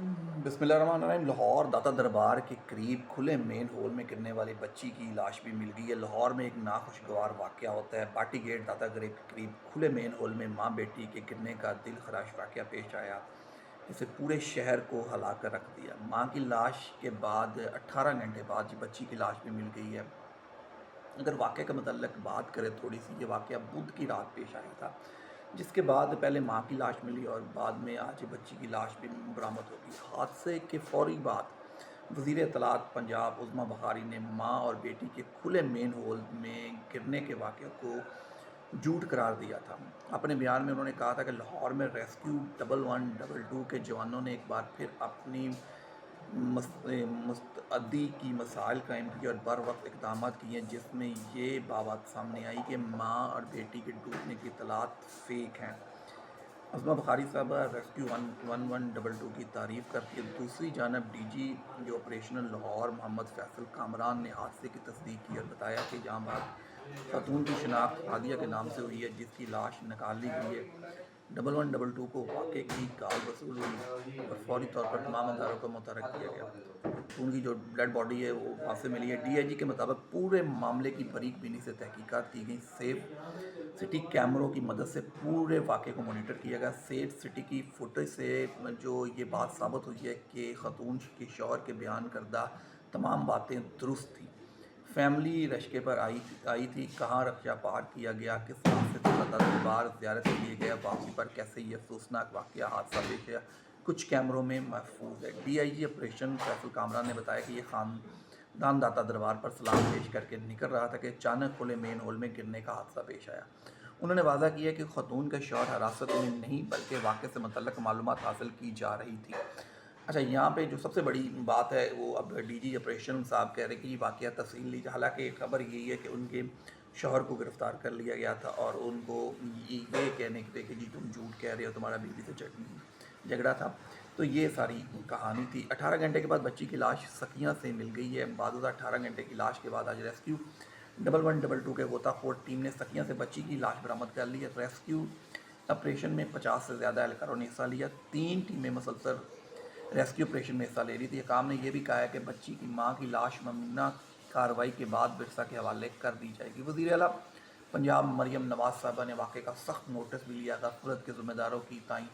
بسم اللہ الرحمن الرحیم۔ لاہور داتا دربار کے قریب کھلے مین ہول میں گرنے والی بچی کی لاش بھی مل گئی ہے۔ لاہور میں ایک ناخوشگوار واقعہ ہوتا ہے۔ باٹی گیٹ داتا گرے کے قریب کھلے مین ہول میں ماں بیٹی کے گرنے کا دل خراش واقعہ پیش آیا جس نے پورے شہر کو ہلا کر رکھ دیا۔ ماں کی لاش کے بعد 18 گھنٹے بعد یہ بچی کی لاش بھی مل گئی ہے۔ اگر واقعے کے متعلق بات کریں تھوڑی سی، یہ واقعہ بدھ کی رات پیش آیا تھا، جس کے بعد پہلے ماں کی لاش ملی اور بعد میں آج بچی کی لاش بھی برآمد ہوگی۔ حادثے کے فوری بعد وزیر اطلاعات پنجاب عظمیٰ بخاری نے ماں اور بیٹی کے کھلے مین ہول میں گرنے کے واقعے کو جھوٹ قرار دیا تھا۔ اپنے بیان میں انہوں نے کہا تھا کہ لاہور میں ریسکیو 1122 کے جوانوں نے ایک بار پھر اپنی مستعدی کی مسائل قائم کی اور بر وقت اقدامات کیے ہیں، جس میں یہ بات سامنے آئی کہ ماں اور بیٹی کے ڈوبنے کی اطلاعات فیک ہیں۔ عظمیٰ بخاری صاحبہ ریسکیو 1122 کی تعریف کرتی ہے۔ دوسری جانب ڈی جی جو آپریشنل لاہور محمد فیصل کامران نے حادثے کی تصدیق کی اور بتایا کہ جہاں بات خاتون کی شناخت ہادیہ کے نام سے ہوئی ہے، جس کی لاش نکال لی گئی ہے۔ 1122 کو واقعے کی کال وصول ہوئی اور فوری طور پر تمام اداروں کو متحرک کیا گیا۔ خاتون کی جو ڈیڈ باڈی ہے وہ وہاں سے ملی ہے۔ ڈی آئی جی کے مطابق پورے معاملے کی باریک بینی سے تحقیقات کی گئی۔ سیف سٹی کیمروں کی مدد سے پورے واقعے کو مانیٹر کیا گیا۔ سیف سٹی کی فوٹیج سے جو یہ بات ثابت ہوئی ہے کہ خاتون کے شوہر کے بیان کردہ تمام باتیں درست تھیں۔ فیملی رشکے پر آئی تھی، کہاں رکشہ پارک کیا گیا، کس راستے سے داتا دربار زیارت کے لیے گیا، واپسی پر کیسے یہ افسوسناک واقعہ حادثہ پیش آیا، کچھ کیمروں میں محفوظ ہے۔ D I G operation Faisal Kamran نے بتایا کہ یہ خاندان داتا دربار پر سلام پیش کر کے نکل رہا تھا کہ اچانک کھلے مین ہول میں گرنے کا حادثہ پیش آیا۔ انہوں نے واضح کیا کہ خاتون کا شوہر حراست میں نہیں بلکہ واقعے سے متعلق معلومات حاصل کی جا رہی تھی۔ اچھا، یہاں پہ جو سب سے بڑی بات ہے وہ اب ڈی جی آپریشن صاحب کہہ رہے کہ یہ واقعہ تفصیل لی جائے۔ حالانکہ خبر یہی ہے کہ ان کے شوہر کو گرفتار کر لیا گیا تھا اور ان کو یہ کہنے کے کہ جی تم جھوٹ کہہ رہے ہو، تمہارا بیوی سے جھگڑا تھا۔ تو یہ ساری کہانی تھی۔ 18 گھنٹے کے بعد بچی کی لاش سکیہ سے مل گئی ہے۔ بعد 18 گھنٹے کی لاش کے بعد آج ریسکیو 1122 کے غوطہ خور ٹیم نے سکیہ سے بچی کی لاش برآمد کر لی ہے۔ ریسکیو آپریشن میں 50 سے زیادہ اہلکاروں نے حصہ لیا۔ 3 ٹیمیں مسلسل ریسکیو آپریشن میں حصہ لے رہی تھی۔ حکام نے یہ بھی کہا ہے کہ بچی کی ماں کی لاش ممنوعہ کارروائی کے بعد ورثہ کے حوالے کر دی جائے گی۔ وزیر اعلیٰ پنجاب مریم نواز صاحبہ نے واقعے کا سخت نوٹس بھی لیا۔ غفلت کے ذمہ داروں کی تعین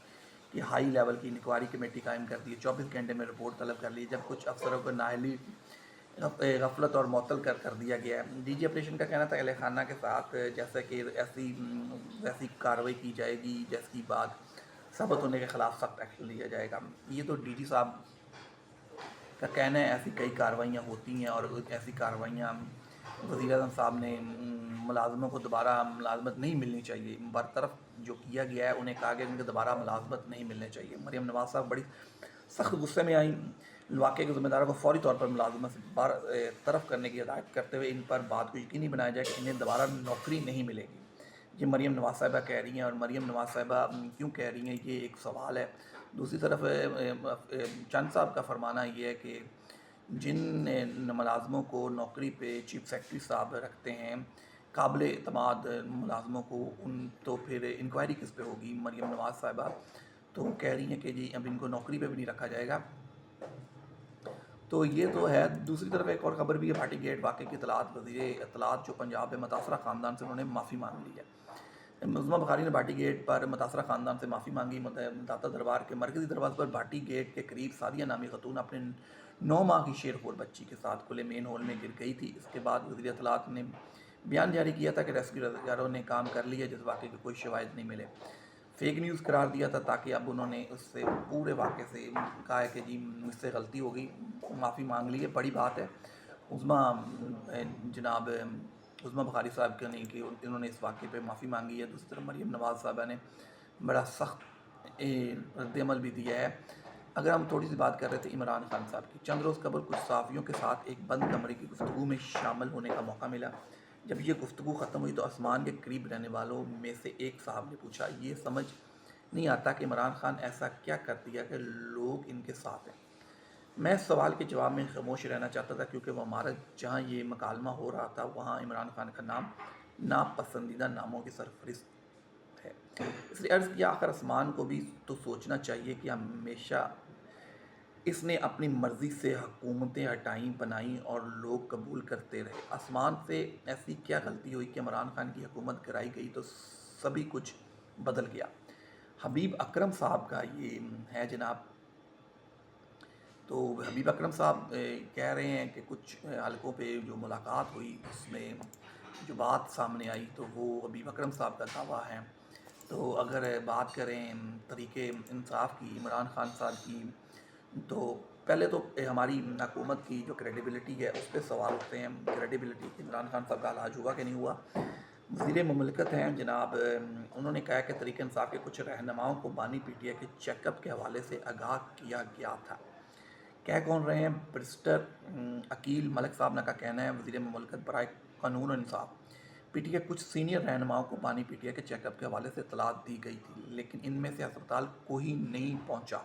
کی ہائی لیول کی انکوائری کمیٹی قائم کر دی ہے۔ 24 گھنٹے میں رپورٹ طلب کر لی ہے، جب کچھ افسروں کو نااہلی غفلت اور معطل کر دیا گیا ہے۔ ڈی جی آپریشن کا کہنا تھا اہل خانہ کے ساتھ جیسے کہ ویسی کارروائی کی جائے گی جس کی بات ثابت ہونے کے خلاف سخت ایکشن لیا جائے گا۔ یہ تو ڈی جی صاحب کا کہنا ہے، ایسی کئی کارروائیاں ہوتی ہیں اور ایسی کارروائیاں وزیر اعظم صاحب نے ملازموں کو دوبارہ ملازمت نہیں ملنی چاہیے، برطرف جو کیا گیا ہے انہیں کہا گیا کہ ان کو دوبارہ ملازمت نہیں ملنے چاہیے۔ مریم نواز صاحب بڑی سخت غصے میں آئیں، واقعے کے ذمہ داروں کو فوری طور پر ملازمت سے برطرف کرنے کی ہدایت کرتے ہوئے ان پر بات کو یقینی بنایا جائے کہ انہیں دوبارہ نوکری نہیں ملے گی۔ یہ مریم نواز صاحبہ کہہ رہی ہیں، اور مریم نواز صاحبہ کیوں کہہ رہی ہیں یہ ایک سوال ہے۔ دوسری طرف چند صاحب کا فرمانا یہ ہے کہ جن ملازموں کو نوکری پہ چیف سیکرٹری صاحب رکھتے ہیں، قابل اعتماد ملازموں کو، ان تو پھر انکوائری کس پہ ہوگی؟ مریم نواز صاحبہ تو کہہ رہی ہیں کہ جی اب ان کو نوکری پہ بھی نہیں رکھا جائے گا۔ تو یہ تو ہے۔ دوسری طرف ایک اور خبر بھی ہے، بھاٹی گیٹ واقعے کی اطلاعات وزیر اطلاعات جو پنجاب ہے متاثرہ خاندان سے انہوں نے معافی مانگ لی ہے۔ عظمیٰ بخاری نے بھاٹی گیٹ پر متاثرہ خاندان سے معافی مانگی۔ داتا دربار کے مرکزی دروازے پر بھاٹی گیٹ کے قریب سعدیہ نامی خاتون اپنے 9 ماہ کی شیر خور بچی کے ساتھ کھلے مین ہول میں گر گئی تھی۔ اس کے بعد وزیر اطلاعات نے بیان جاری کیا تھا کہ ریسکیو اہلکاروں نے کام کر لیا، جس واقعے کے کوئی شواہد نہیں ملے، فیک نیوز قرار دیا تھا، تاکہ اب انہوں نے اس سے پورے واقعے سے کہا ہے کہ جی مجھ سے غلطی ہو گئی، معافی مانگ لی ہے، بڑی بات ہے۔ جناب عظمیٰ بخاری صاحب کے نہیں کہ انہوں نے اس واقعے پہ معافی مانگی ہے۔ دوسری طرف مریم نواز صاحبہ نے بڑا سخت رد عمل بھی دیا ہے۔ اگر ہم تھوڑی سی بات کر رہے تھے عمران خان صاحب کی، چند روز قبل کچھ صحافیوں کے ساتھ ایک بند کمرے کی گفتگو میں شامل ہونے کا موقع ملا۔ جب یہ گفتگو ختم ہوئی تو آسمان کے قریب رہنے والوں میں سے ایک صاحب نے پوچھا، یہ سمجھ نہیں آتا کہ عمران خان ایسا کیا کر دیا کہ لوگ ان کے ساتھ ہیں؟ میں اس سوال کے جواب میں خاموش رہنا چاہتا تھا، کیونکہ وہ ہمارا جہاں یہ مکالمہ ہو رہا تھا وہاں عمران خان کا نام ناپسندیدہ ناموں کی سرفہرست ہے۔ اس لیے عرض کیا، آخر آسمان کو بھی تو سوچنا چاہیے کہ ہمیشہ اس نے اپنی مرضی سے حکومتیں ہٹائیں بنائیں اور لوگ قبول کرتے رہے۔ آسمان سے ایسی کیا غلطی ہوئی کہ عمران خان کی حکومت گرائی گئی تو سبھی کچھ بدل گیا؟ حبیب اکرم صاحب کا یہ ہے جناب۔ تو حبیب اکرم صاحب کہہ رہے ہیں کہ کچھ حلقوں پہ جو ملاقات ہوئی اس میں جو بات سامنے آئی تو وہ حبیب اکرم صاحب کا دعویٰ ہے۔ تو اگر بات کریں طریقے انصاف کی عمران خان صاحب کی، تو پہلے تو ہماری حکومت کی جو کریڈیبلٹی ہے اس پہ سوال اٹھتے ہیں۔ کریڈیبلٹی کہ عمران خان صاحب کا علاج ہوا کہ نہیں ہوا۔ وزیر مملکت ہیں جناب، انہوں نے کہا کہ طریقہ انصاف کے کچھ رہنماؤں کو بانی پی ٹی آئی کے چیک اپ کے حوالے سے آگاہ کیا گیا تھا۔ کہہ کون رہے ہیں؟ برسٹر عقیل ملک صاحب کا کہنا ہے وزیر مملکت برائے قانون و انصاف، پی ٹی آئی کچھ سینئر رہنماؤں کو بانی پی ٹی آئی کے چیک اپ کے حوالے سے اطلاعات دی گئی تھی، لیکن ان میں سے ہسپتال کوئی نہیں پہنچا۔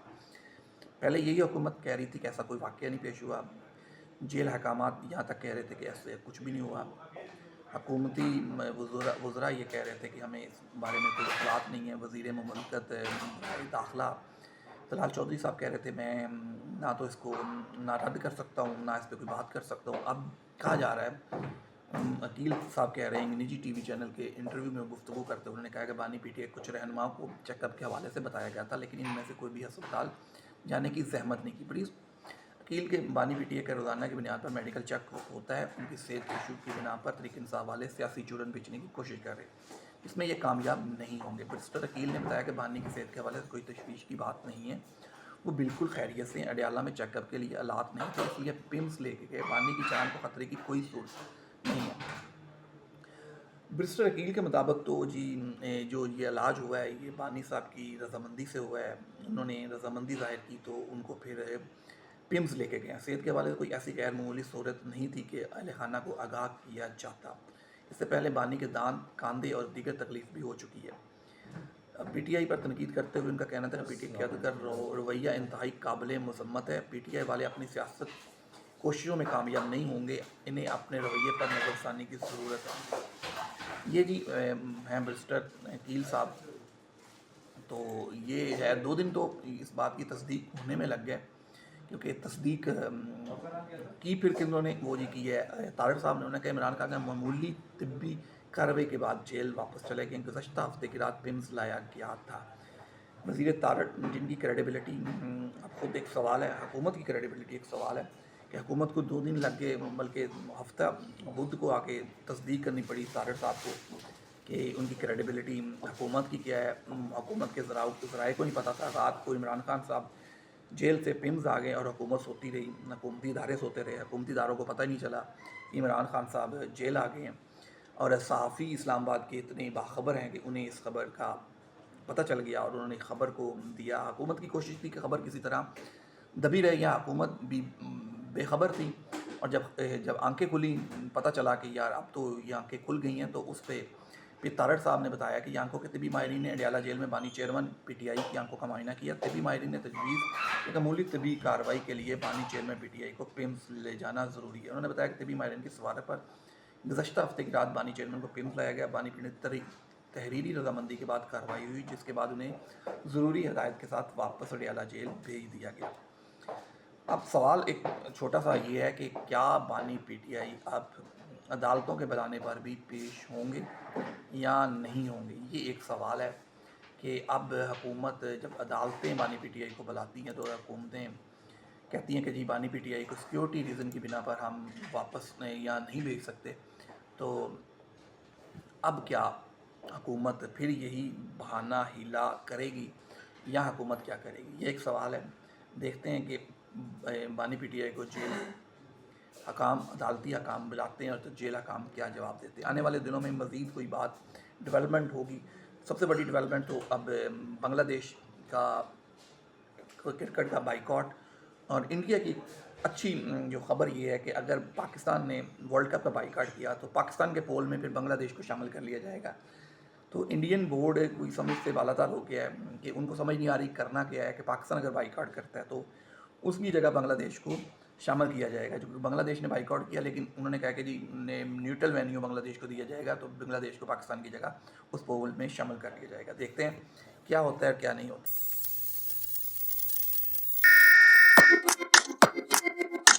پہلے یہی حکومت کہہ رہی تھی کہ ایسا کوئی واقعہ نہیں پیش ہوا۔ جیل حکامات یہاں تک کہہ رہے تھے کہ ایسے کچھ بھی نہیں ہوا۔ حکومتی وزراء یہ کہہ رہے تھے کہ ہمیں اس بارے میں کوئی اطلاعات نہیں ہے۔ وزیر مملکت داخلہ طلال چودھری صاحب کہہ رہے تھے میں نہ تو اس کو نہ رد کر سکتا ہوں نہ اس پہ کوئی بات کر سکتا ہوں۔ اب کہا جا رہا ہے، عقیل صاحب کہہ رہے ہیں نجی ٹی وی چینل کے انٹرویو میں گفتگو کرتے ہوئے انہوں نے کہا کہ بانی پی ٹی آئی کچھ رہنماؤں کو چیک اپ کے حوالے سے بتایا گیا تھا، لیکن ان میں سے کوئی بھی ہسپتال جانے کی زحمت نہیں کی پڑی۔ عقیل کے بانی پی ٹی آئی کا روزانہ کی بنیاد پر میڈیکل چیک ہوتا ہے، ان کی صحت کی ایشو کی بنا پر طریق انصاف والے سیاسی چورن بیچنے کی کوشش کر رہے ہیں، اس میں یہ کامیاب نہیں ہوں گے۔ برسٹر عقیل نے بتایا کہ بانی کی صحت کے حوالے سے کوئی تشویش کی بات نہیں ہے، وہ بالکل خیریت سے ہیں۔ اڈیالہ میں چیک اپ کے لیے آلات نہیں تھے، اس لیے پمس لے کے گئے۔ بانی کی جان کو خطرے کی کوئی صورت نہیں ہے۔ برسٹر عقیل کے مطابق تو جو یہ علاج ہوا ہے یہ بانی صاحب کی رضامندی سے ہوا ہے، انہوں نے رضامندی ظاہر کی تو ان کو پھر پمس لے کے گئے۔ صحت کے حوالے سے کوئی ایسی غیر معمولی صورت نہیں تھی کہ اہل خانہ کو آگاہ کیا جاتا۔ اس سے پہلے بانی کے دانت، کاندھے اور دیگر تکلیف بھی ہو چکی ہے۔ پی ٹی آئی پر تنقید کرتے ہوئے ان کا کہنا تھا کہ پی ٹی آئی قیادت کا رویہ انتہائی قابل مذمت ہے۔ پی ٹی آئی والے اپنی سیاست کوششوں میں کامیاب نہیں ہوں گے، انہیں اپنے رویے پر نظر ثانی کی ضرورت ہے۔ یہ جی ہیں برسٹر عقیل صاحب۔ تو یہ ہے 2 دن تو اس بات کی تصدیق ہونے میں لگ گئے، کیونکہ تصدیق کی پھر کنوں نے وہ کی ہے طارق صاحب نے، انہوں نے کہا عمران خان کا معمولی طبی کارروائی کے بعد جیل واپس چلے گئے، گزشتہ ہفتے کی رات پمس لایا گیا تھا۔ وزیر طارق جن کی کریڈیبلٹی اب خود ایک سوال ہے، حکومت کی کریڈیبلٹی ایک سوال ہے کہ حکومت کو 2 دن لگ گئے، بلکہ ہفتہ بدھ کو آ کے تصدیق کرنی پڑی طارق صاحب کو کہ ان کی کریڈیبلٹی حکومت کی کیا ہے۔ حکومت کے ذرائع کو نہیں پتہ تھا۔ رات کو عمران خان صاحب جیل سے پمز آ گئے اور حکومت سوتی رہی، حکومتی ادارے سوتے رہے، حکومتی اداروں کو پتہ ہی نہیں چلا کہ عمران خان صاحب جیل آ گئے ہیں، اور صحافی اسلام آباد کے اتنے باخبر ہیں کہ انہیں اس خبر کا پتہ چل گیا اور انہوں نے خبر کو دیا۔ حکومت کی کوشش تھی کہ خبر کسی طرح دبی رہے، یا حکومت بھی بے خبر تھی، اور جب آنکھیں کھلی پتہ چلا کہ یار اب تو یہ آنکھیں کھل گئی ہیں، تو اس پہ پھر طارق صاحب نے بتایا کہ یہ آنکھوں کے طبی ماہرین نے اڈیالہ جیل میں بانی چیئرمین پی ٹی آئی کی آنکھوں کا معائنہ کیا۔ طبی ماہرین نے تجویز ایک معمولی طبی کارروائی کے لیے بانی چیئرمین پی ٹی آئی کو پمس لے جانا ضروری ہے۔ انہوں نے بتایا کہ طبی ماہرین کی سفارت پر گزشتہ ہفتے کی رات بانی چیئرمین کو پمس لایا گیا۔ بانی پی ٹی آئی تحریری رضامندی کے بعد کارروائی ہوئی، جس کے بعد انہیں ضروری ہدایت کے ساتھ واپس اڈیالہ جیل بھیج دیا گیا۔ اب سوال ایک چھوٹا سا یہ ہے کہ کیا بانی پی ٹی آئی اب عدالتوں کے بلانے پر بھی پیش ہوں گے یا نہیں ہوں گے؟ یہ ایک سوال ہے کہ اب حکومت جب عدالتیں بانی پی ٹی آئی کو بلاتی ہیں تو حکومتیں کہتی ہیں کہ جی بانی پی ٹی آئی کو سیکیورٹی ریزن کی بنا پر ہم واپس یا نہیں بھیج سکتے، تو اب کیا حکومت پھر یہی بہانہ ہیلا کرے گی یا حکومت کیا کرے گی؟ یہ ایک سوال ہے۔ دیکھتے ہیں کہ بانی پی ٹی آئی کو جیل حکام، عدالتی حکام بلاتے ہیں اور تو جیل حکام کیا جواب دیتے ہیں۔ آنے والے دنوں میں مزید کوئی بات ڈیولپمنٹ ہوگی۔ سب سے بڑی ڈیولپمنٹ تو اب بنگلہ دیش کا کرکٹ کا بائیکاٹ، اور انڈیا کی اچھی جو خبر یہ ہے کہ اگر پاکستان نے ورلڈ کپ کا بائیکاٹ کیا تو پاکستان کے پول میں پھر بنگلہ دیش کو شامل کر لیا جائے گا۔ تو انڈین بورڈ کوئی سمجھ سے بالاتر ہو گیا ہے کہ ان کو سمجھ نہیں آ رہی کرنا کیا ہے، کہ پاکستان اگر بائیکاٹ کرتا ہے تو اس کی جگہ بنگلہ دیش کو شامل کیا جائے گا، جو بنگلہ دیش نے بائیکاٹ کیا، لیکن انہوں نے کہا کہ جی نیوٹرل وینیو بنگلہ دیش کو دیا جائے گا، تو بنگلہ دیش کو پاکستان کی جگہ اس پول میں شامل کر لیا جائے گا۔ دیکھتے ہیں کیا ہوتا ہے اور کیا نہیں ہوتا۔